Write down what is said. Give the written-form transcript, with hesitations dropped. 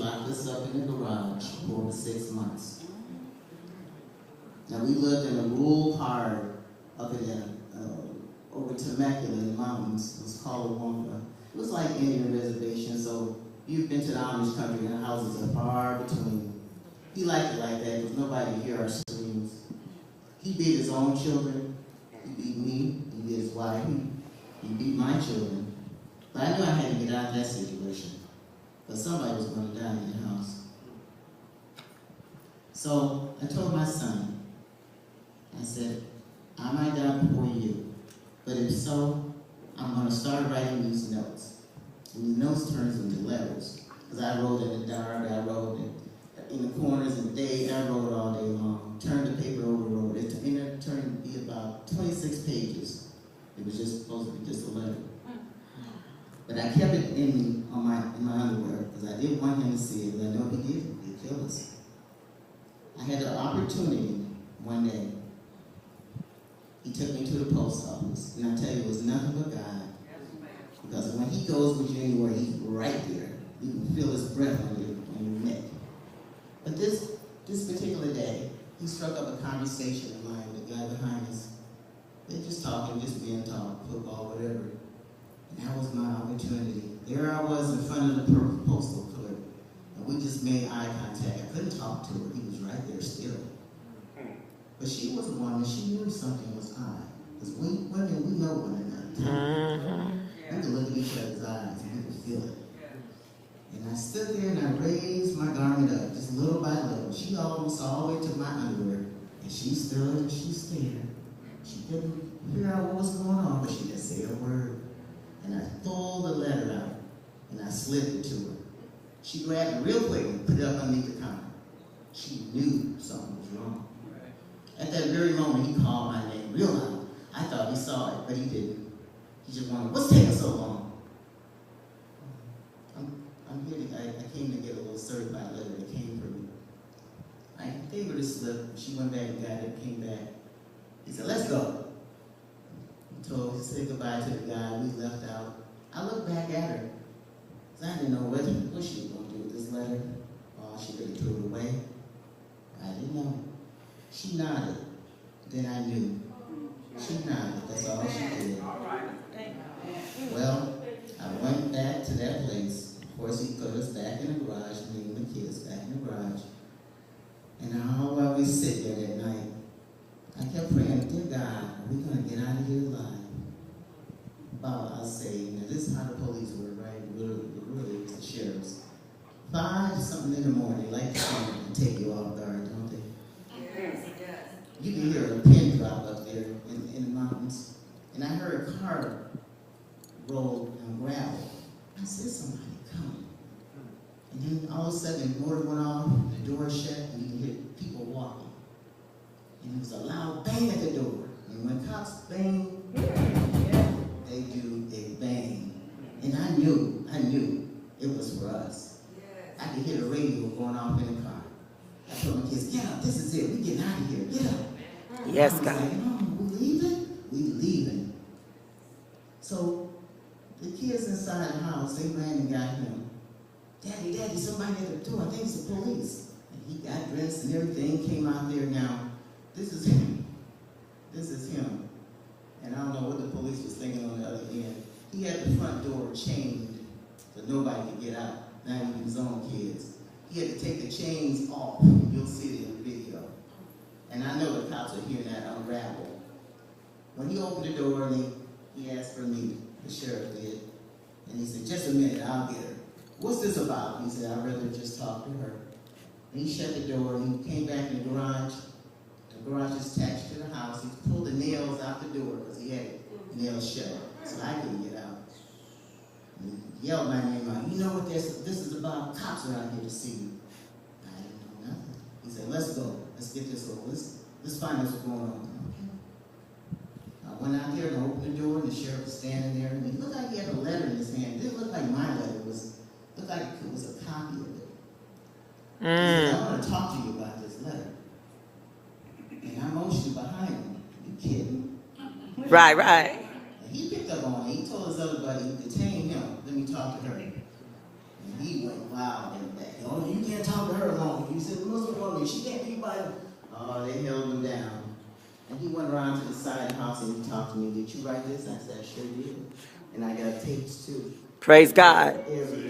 locked us up in the garage for over 6 months. Now, we lived in a rural part of it, over Temecula in the mountains. It was called Wonka. It was like Indian reservation, so you've been to the Amish country and the houses are far between. He liked it like that because nobody could hear our screams. He beat his own children. He beat me. He beat his wife. He beat my children. But I knew I had to get out of that situation. But somebody was going to die in the house. So I told my son, I said, I might die before you. But if so, I'm going to start writing these notes. And these notes turn into letters. Because I wrote in the dark, I wrote in the corners and days, I wrote all day long. Turned the paper over, wrote it. And it turned to be about 26 pages. It was just supposed to be just a letter. But I kept it in me in my underwear because I didn't want him to see it. But I know he did. He'd kill us. I had the opportunity one day. He took me to the post office. And I tell you, it was nothing but God. Because when he goes with you anywhere, he's right there. You can feel his breath on your neck. But this particular day, he struck up a conversation of mine with the guy behind us. They're just talking, just being talk, football, whatever. And that was my opportunity. There I was in front of the postal clerk. And we just made eye contact. I couldn't talk to her. He was right there still. But she was a woman. She knew something was odd. Because women, we know one another. We could look at each other's eyes and we could feel it. And I stood there and I raised my garment up, just little by little. She almost all the way to my underwear. And she stood and she stared. She couldn't figure out what was going on, but she didn't say a word. And I pulled the letter out and I slid it to her. She grabbed it real quick and put it up underneath the counter. She knew something was wrong. At that very moment, he called my name real loud. I thought he saw it, but he didn't. He just wondered, what's taking so long? I'm here I came to get a little certified letter that came for me. I gave her the slip. She went back and got it, came back. He said, let's go. He said goodbye to the guy. We left out. I looked back at her. Because I didn't know what she was going to do with this letter. Oh, she could have threw it away. I didn't know. She nodded. Then I knew. She nodded. That's all she did. Well, I went back to that place. Of course, he put us back in the garage, me and the kids back in the garage. And while we sit there that night, I kept praying, dear God, are we going to get out of here alive? I'll say, this is how the police were, right? Really, it was the sheriffs. 5 something in the morning, like to come and take you off guard, don't they? Yes. You can hear a pin drop up there in the mountains. And I heard a car roll and gravel. I said, somebody coming. And then all of a sudden, the motor went off, and the door shut, and you can hear people walking. And there was a loud bang at the door. And when cops bang, they do a bang. And I knew it was for us. I could hear the radio going off in the car. I told my kids, get up, this is it. We getting out of here. Get up. Yes, God. Like, we leaving? We leaving. So the kids inside the house, they ran and got him. Daddy, somebody at the door. I think it's the police. And he got dressed and everything, came out there. Now, this is him. And I don't know what the police was thinking on the other end. He had the front door chained so nobody could get out, not even his own kids. He had to take the chains off. You'll see it in the video. And I know the cops are hearing that unravel. When he opened the door, he asked for me, the sheriff did. And he said, just a minute, I'll get her. What's this about? He said, I'd rather just talk to her. And he shut the door and he came back in the garage. The garage is attached to the house. He pulled the nails out the door because he had it nails shut. So I couldn't get out. And he yelled my name out. You know what this is about? Cops are out here to see you. I didn't know nothing. He said, let's go. Let's get this over. Let's find out what's going on. Okay. I went out there and opened the door and the sheriff was standing there. And it looked like he had a letter in his hand. It didn't look like my letter. It looked like it was a copy of it. He said, I want to talk to you about this letter. And I motioned behind him. You kidding? Right. And he picked up on it. He told his other buddy, detain him. Let me talk to her. And he went wild in the back. Oh, said, the Muslim woman, she can't be Bible. Oh, they held him down. And he went around to the side of the house and he talked to me. Did you write this? I said, I sure did. And I got tapes too. Praise God. Everything.